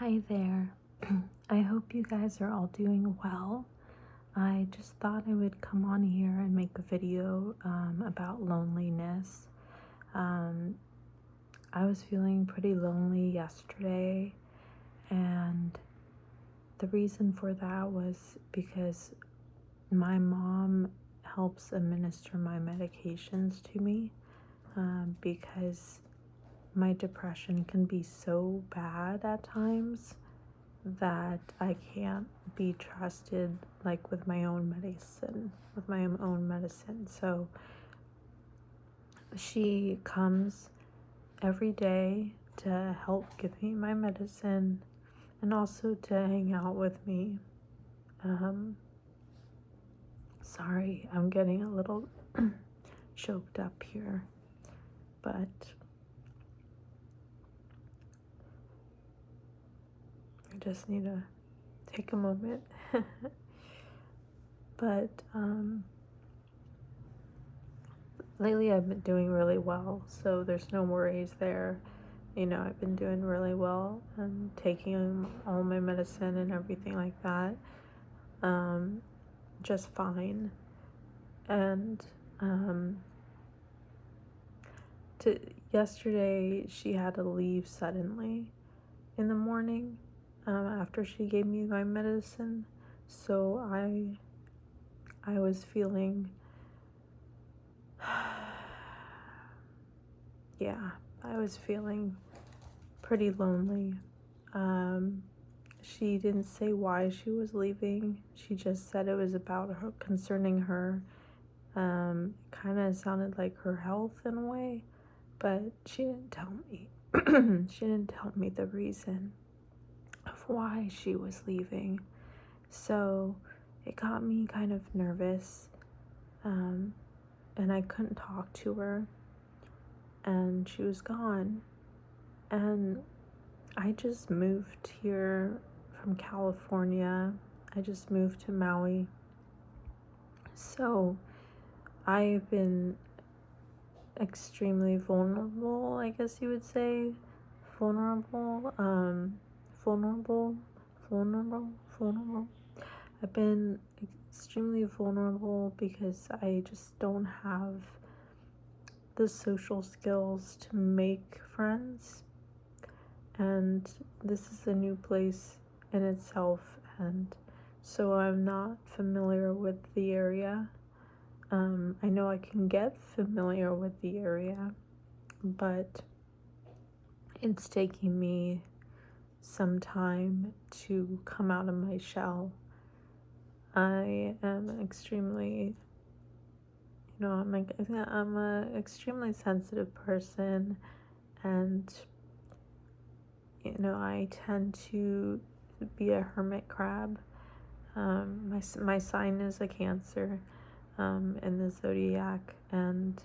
Hi there. I hope you guys are all doing well. I just thought I would come on here and make a video about loneliness. Um, I was feeling pretty lonely yesterday, and the reason for that was because my mom helps administer my medications to me because my depression can be so bad at times that I can't be trusted like with my own medicine. So she comes every day to help give me my medicine and also to hang out with me. Sorry, I'm getting a little choked up here, but I just need to take a moment. But lately I've been doing really well, so there's no worries there. I've been doing really well and taking all my medicine and everything like that, just fine. And yesterday she had to leave suddenly in the morning after she gave me my medicine, so I was feeling I was feeling pretty lonely. She didn't say why she was leaving. She just said it was about her, concerning her. Kind of sounded like her health in a way, but she didn't tell me. She didn't tell me the reason of why she was leaving. So it got me kind of nervous, and I couldn't talk to her, and she was gone. And I just moved here from California. I just moved to Maui. So I've been extremely vulnerable, I guess you would say. Vulnerable. I've been extremely vulnerable because I just don't have the social skills to make friends. And this is a new place in itself, and so I'm not familiar with the area. I know I can get familiar with the area, but it's taking me some time to come out of my shell. I am extremely, I'm a extremely sensitive person, and I tend to be a hermit crab. My sign is a Cancer in the zodiac, and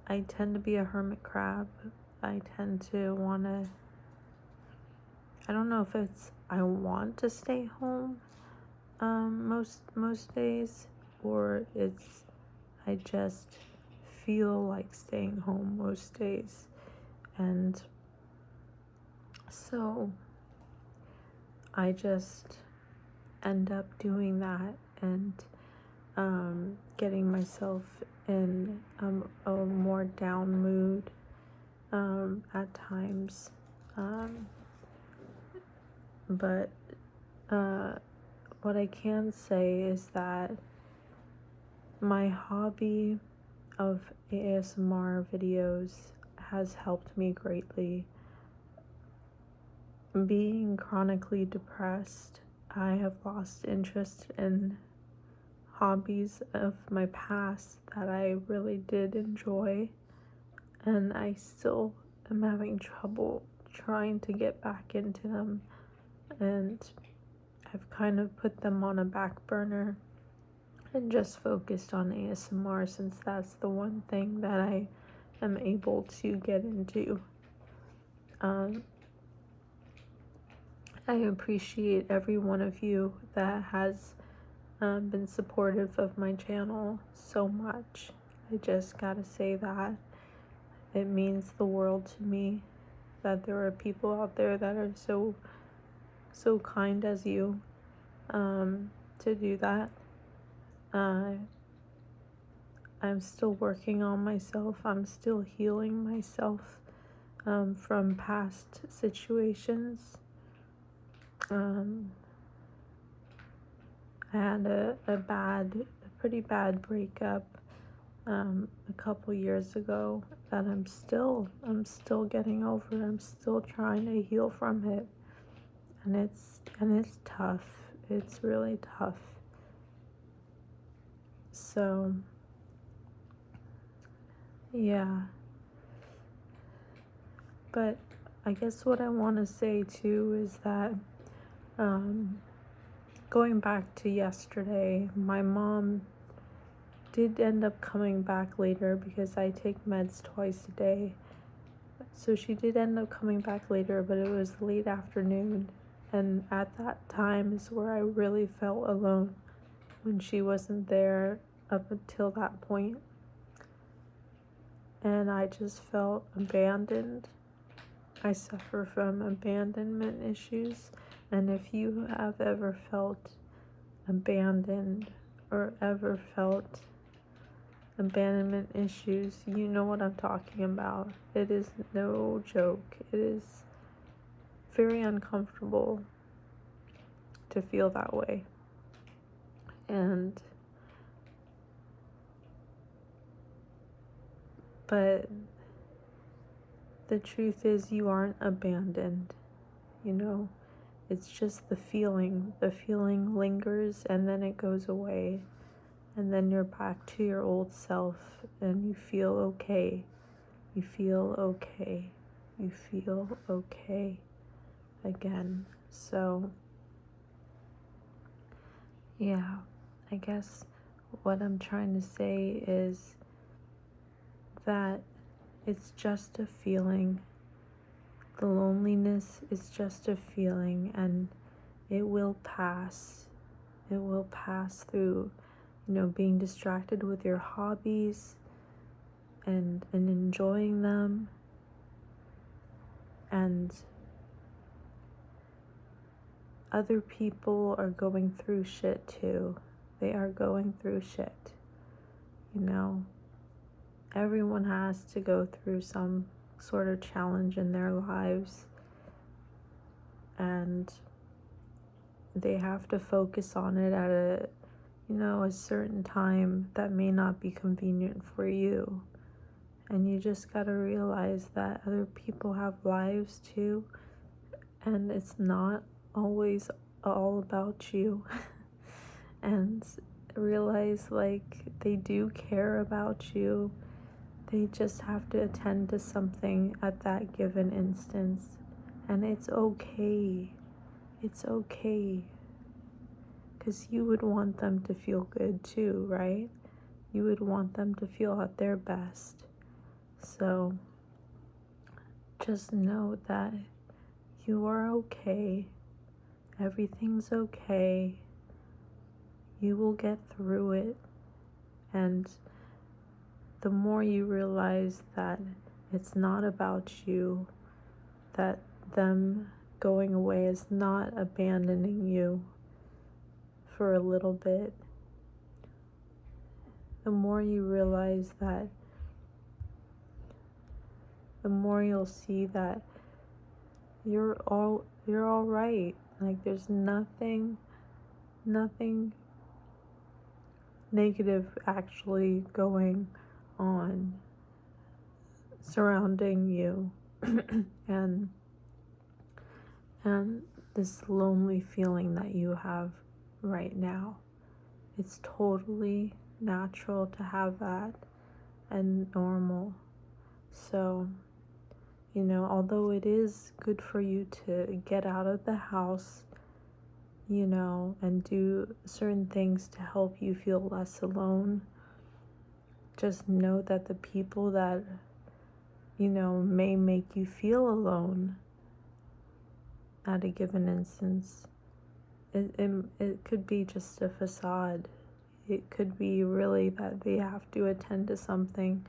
I tend to be a hermit crab. I tend to I don't know if it's I want to stay home most days, or it's I just feel like staying home most days. And so I just end up doing that and getting myself in a more down mood at times. But what I can say is that my hobby of ASMR videos has helped me greatly. Being chronically depressed, I have lost interest in hobbies of my past that I really did enjoy, and I still am having trouble trying to get back into them, and I've kind of put them on a back burner and just focused on ASMR since that's the one thing that I am able to get into. I appreciate every one of you that has been supportive of my channel so much. I just gotta say that it means the world to me that there are people out there that are so so kind as you to do that. I'm still working on myself. I'm still healing myself from past situations. I had a pretty bad breakup a couple years ago that I'm still getting over. I'm still trying to heal from it, and it's tough. It's really tough. So yeah, but I guess what I want to say too is that going back to yesterday, my mom did end up coming back later because I take meds twice a day. So she did end up coming back later, but it was late afternoon. And at that time is where I really felt alone, when she wasn't there up until that point. And I just felt abandoned. I suffer from abandonment issues. And if you have ever felt abandoned or ever felt abandonment issues, you know what I'm talking about. It is no joke. It is very uncomfortable to feel that way. But the truth is, you aren't abandoned, you know. It's just the feeling. The feeling lingers and then it goes away. And then you're back to your old self and you feel okay. You feel okay. You feel okay again. So, yeah, I guess what I'm trying to say is that it's just a feeling. The loneliness is just a feeling, and it will pass. It will pass through, being distracted with your hobbies and enjoying them. And other people are going through shit too. They are going through shit. Everyone has to go through some sort of challenge in their lives, and they have to focus on it at a certain time that may not be convenient for you. And you just gotta realize that other people have lives too, and it's not always all about you. And realize they do care about you. They just have to attend to something at that given instance. And it's okay. It's okay. Because you would want them to feel good too, right? You would want them to feel at their best. So just know that you are okay. Everything's okay. You will get through it. And the more you realize that it's not about you, that them going away is not abandoning you for a little bit, the more you realize that, the more you'll see that you're all right. There's nothing negative actually going on surrounding you. and this lonely feeling that you have right now, it's totally natural to have that and normal. So, although it is good for you to get out of the house, and do certain things to help you feel less alone, just know that the people that, may make you feel alone at a given instance, it could be just a facade. It could be really that they have to attend to something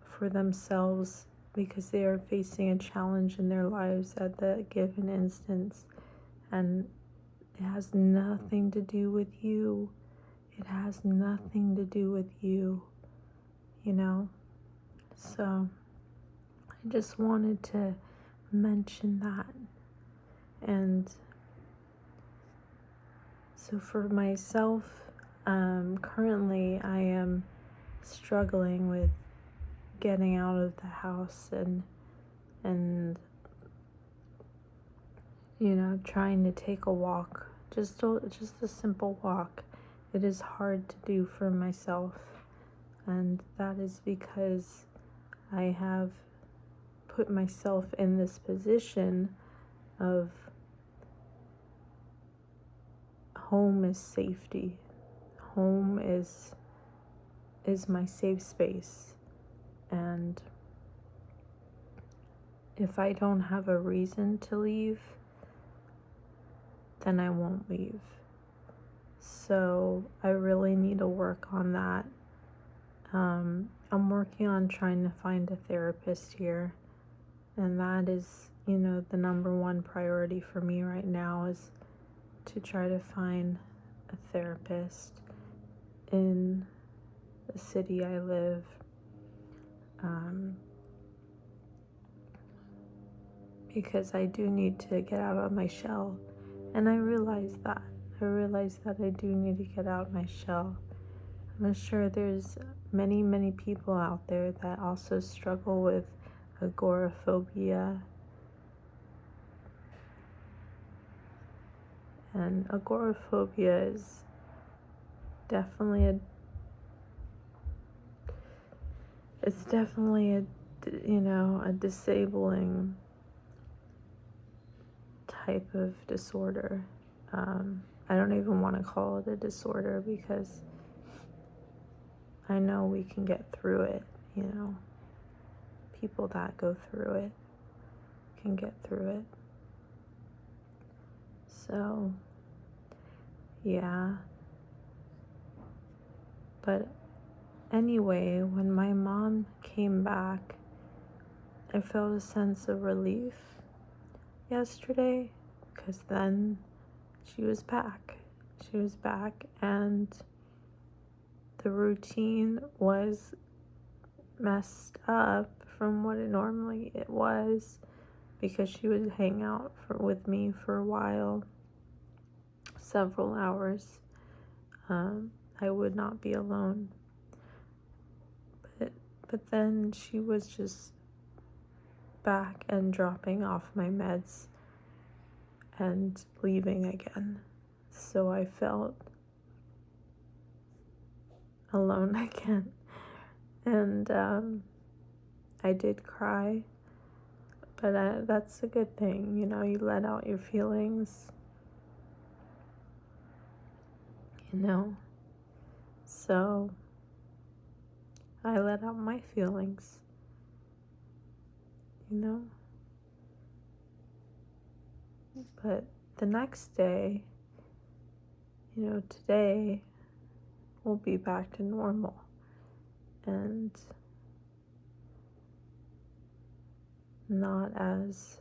for themselves because they are facing a challenge in their lives at that given instance. And it has nothing to do with you. It has nothing to do with you, you know? So I just wanted to mention that. And so for myself, currently I am struggling with getting out of the house and trying to take a walk, just a simple walk. It is hard to do for myself, and that is because I have put myself in this position of home is safety. Home is my safe space. And if I don't have a reason to leave, then I won't leave. So I really need to work on that. I'm working on trying to find a therapist here. And that is, the number one priority for me right now is to try to find a therapist in the city I live. Because I do need to get out of my shell. And I realize that. I do need to get out of my shell. I'm sure there's many, many people out there that also struggle with agoraphobia. And agoraphobia is definitely a disabling type of disorder. I don't even want to call it a disorder because I know we can get through it, People that go through it can get through it. So, yeah. But anyway, when my mom came back, I felt a sense of relief yesterday because then she was back. And the routine was messed up from what it normally was because she would hang out with me for a while, several hours. I would not be alone. But then she was just back and dropping off my meds and leaving again. So I felt alone again. And I did cry, but that's a good thing. You let out your feelings, So I let out my feelings, But the next day, today, we'll be back to normal. And not as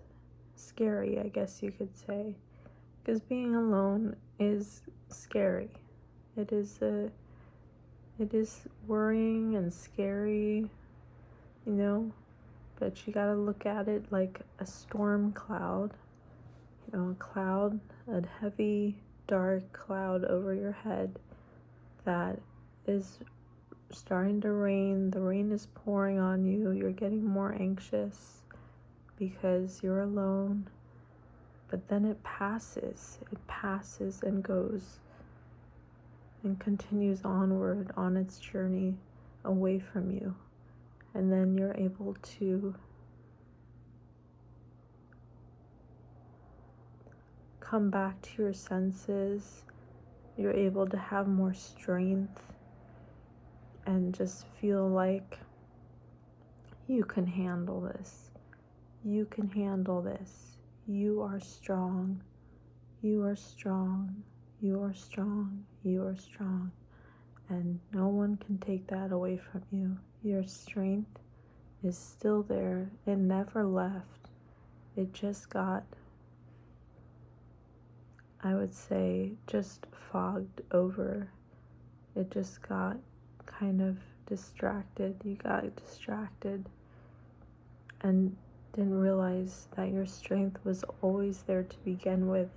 scary, I guess you could say. Because being alone is scary. It is worrying and scary, but you gotta look at it like a storm cloud. A heavy, dark cloud over your head that is starting to rain. The rain is pouring on you. You're getting more anxious because you're alone. But then it passes and goes and continues onward on its journey away from you. And then you're able to come back to your senses. You're able to have more strength and just feel like you can handle this. You can handle this. You are strong. You are strong. You are strong. You are strong. And no one can take that away from you. Your strength is still there. It never left. It just got I would say, just fogged over. It just got kind of distracted. You got distracted and didn't realize that your strength was always there to begin with,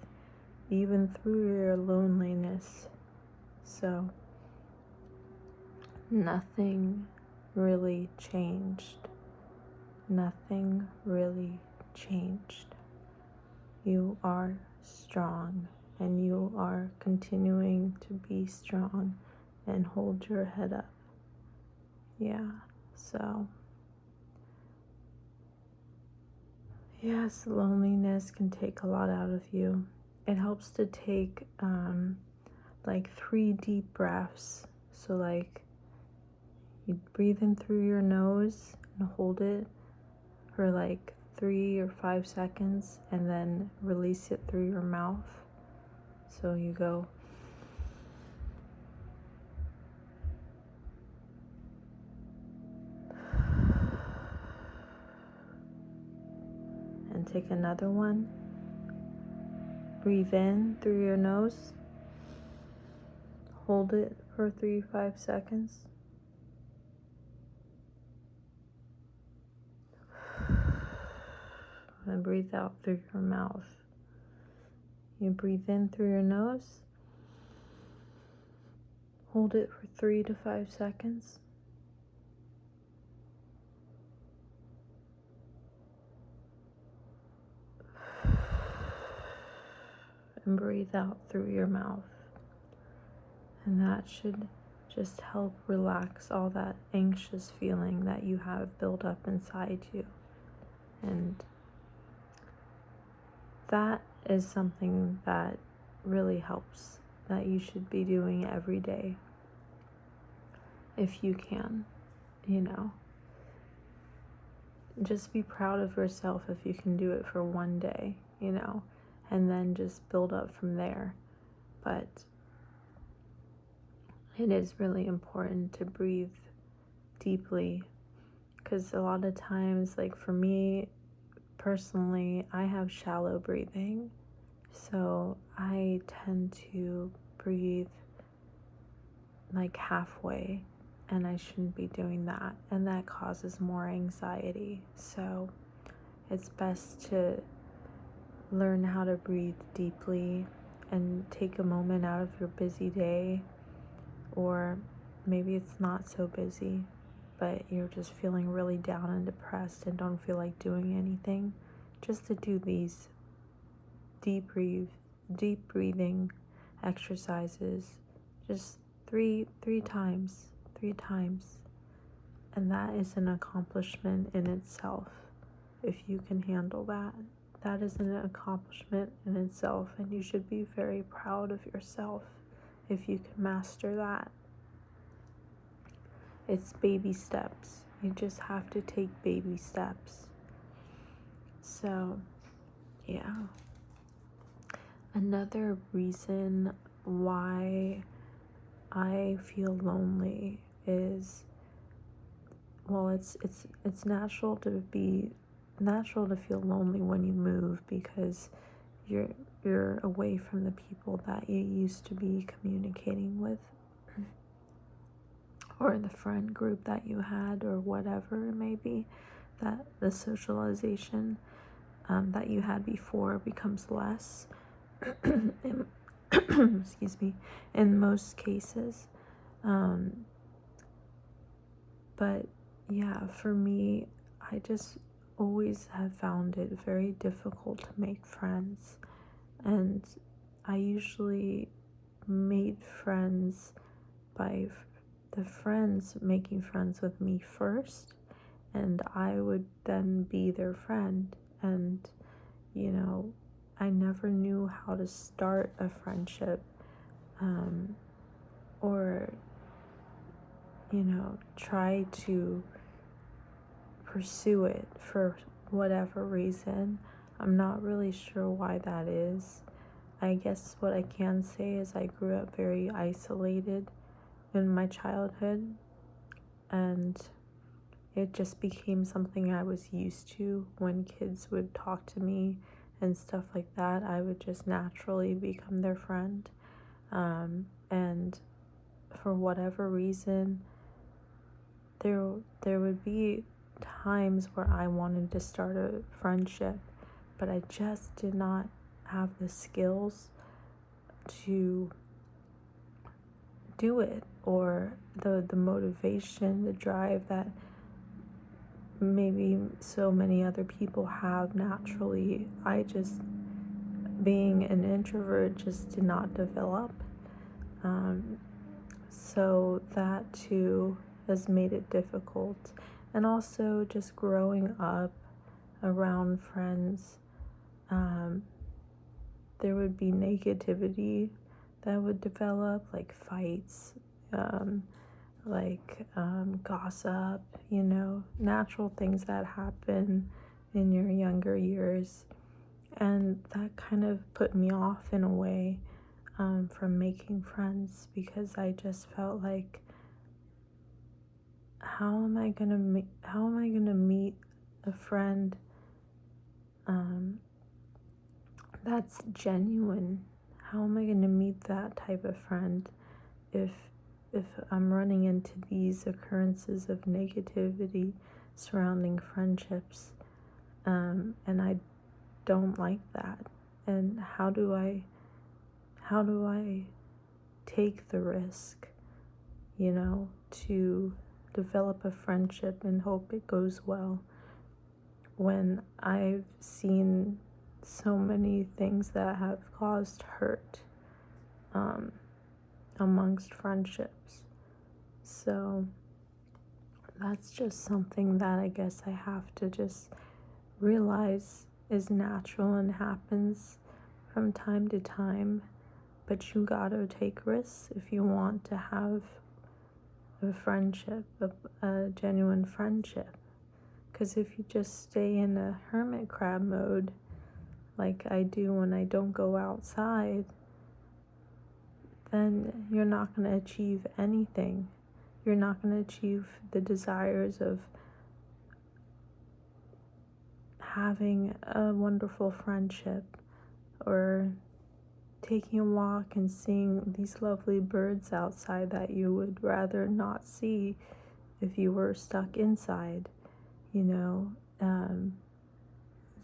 even through your loneliness. So nothing really changed. Nothing really changed. You are strong, and you are continuing to be strong and hold your head up. Yeah, so yes, loneliness can take a lot out of you. It helps to take like 3 deep breaths. So like you breathe in through your nose and hold it for like 3 or 5 seconds, and then release it through your mouth. So you go and take another one. Breathe in through your nose. Hold it for 3-5 seconds. And breathe out through your mouth. You breathe in through your nose. Hold it for 3 to 5 seconds. And breathe out through your mouth. And that should just help relax all that anxious feeling that you have built up inside you. And that is something that really helps, that you should be doing every day if you can, Just be proud of yourself if you can do it for one day, and then just build up from there. But it is really important to breathe deeply, because a lot of times, like for me personally, I have shallow breathing, so I tend to breathe like halfway, and I shouldn't be doing that, and that causes more anxiety. So it's best to learn how to breathe deeply and take a moment out of your busy day, or maybe it's not so busy, but you're just feeling really down and depressed and don't feel like doing anything, just to do these deep breathing exercises, just three times, and that is an accomplishment in itself. If you can handle that, that is an accomplishment in itself, and you should be very proud of yourself if you can master that. It's baby steps. You just have to take baby steps. So, yeah. Another reason why I feel lonely is, well, it's natural to feel lonely when you move, because you're away from the people that you used to be communicating with, or the friend group that you had, or whatever it may be, that the socialization that you had before becomes less. Excuse me, in most cases. But yeah, for me, I just always have found it very difficult to make friends, and I usually made friends by the friends making friends with me first, and I would then be their friend. And I never knew how to start a friendship, or try to pursue it for whatever reason. I'm not really sure why that is. I guess what I can say is I grew up very isolated in my childhood, and it just became something I was used to when kids would talk to me and stuff like that, I would just naturally become their friend. And for whatever reason, there would be times where I wanted to start a friendship, but I just did not have the skills to do it, or the motivation, the drive that maybe so many other people have naturally. I just, being an introvert, just did not develop. So that too has made it difficult. And also just growing up around friends, there would be negativity that would develop, like fights, gossip, natural things that happen in your younger years. And that kind of put me off in a way from making friends, because I just felt like, how am I gonna meet a friend that's genuine? How am I gonna meet that type of friend if I'm running into these occurrences of negativity surrounding friendships? And I don't like that. And how do I take the risk, to develop a friendship and hope it goes well, when I've seen so many things that have caused hurt amongst friendships? So that's just something that I guess I have to just realize is natural and happens from time to time. But you gotta take risks if you want to have a friendship, a genuine friendship. Because if you just stay in a hermit crab mode, like I do when I don't go outside, then you're not going to achieve anything. You're not going to achieve the desires of having a wonderful friendship, or taking a walk and seeing these lovely birds outside that you would rather not see if you were stuck inside. You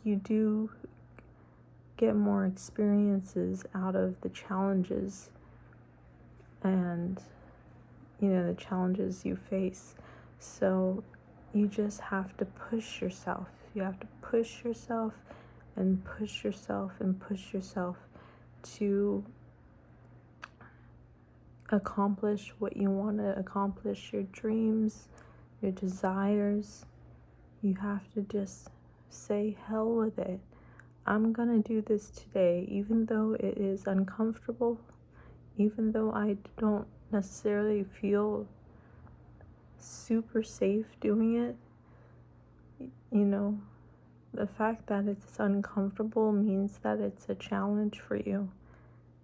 do get more experiences out of the challenges and the challenges you face. So you just have to push yourself. You have to push yourself and push yourself and push yourself to accomplish what you want to accomplish, your dreams, your desires. You have to just say, hell with it. I'm gonna do this today, even though it is uncomfortable, even though I don't necessarily feel super safe doing it. The fact that it's uncomfortable means that it's a challenge for you.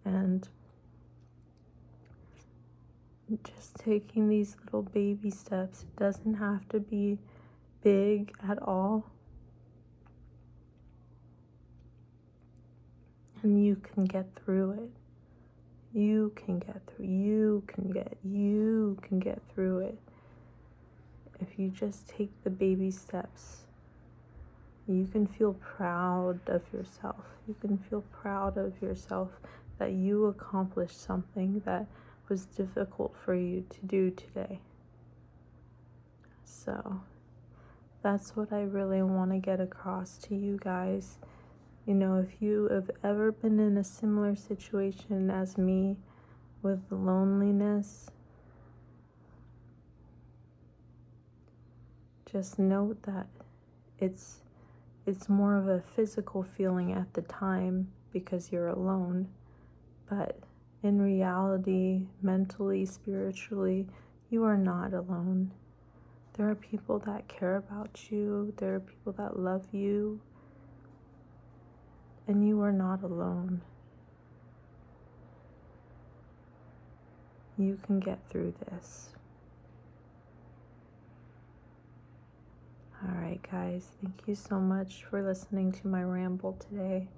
And just taking these little baby steps, it doesn't have to be big at all. And you can get through it. You can get through it. If you just take the baby steps, you can feel proud of yourself. You can feel proud of yourself that you accomplished something that was difficult for you to do today. So that's what I really want to get across to you guys. If you have ever been in a similar situation as me with loneliness, just note that it's more of a physical feeling at the time because you're alone. But in reality, mentally, spiritually, you are not alone. There are people that care about you. There are people that love you. And you are not alone. You can get through this. Alright guys, thank you so much for listening to my ramble today.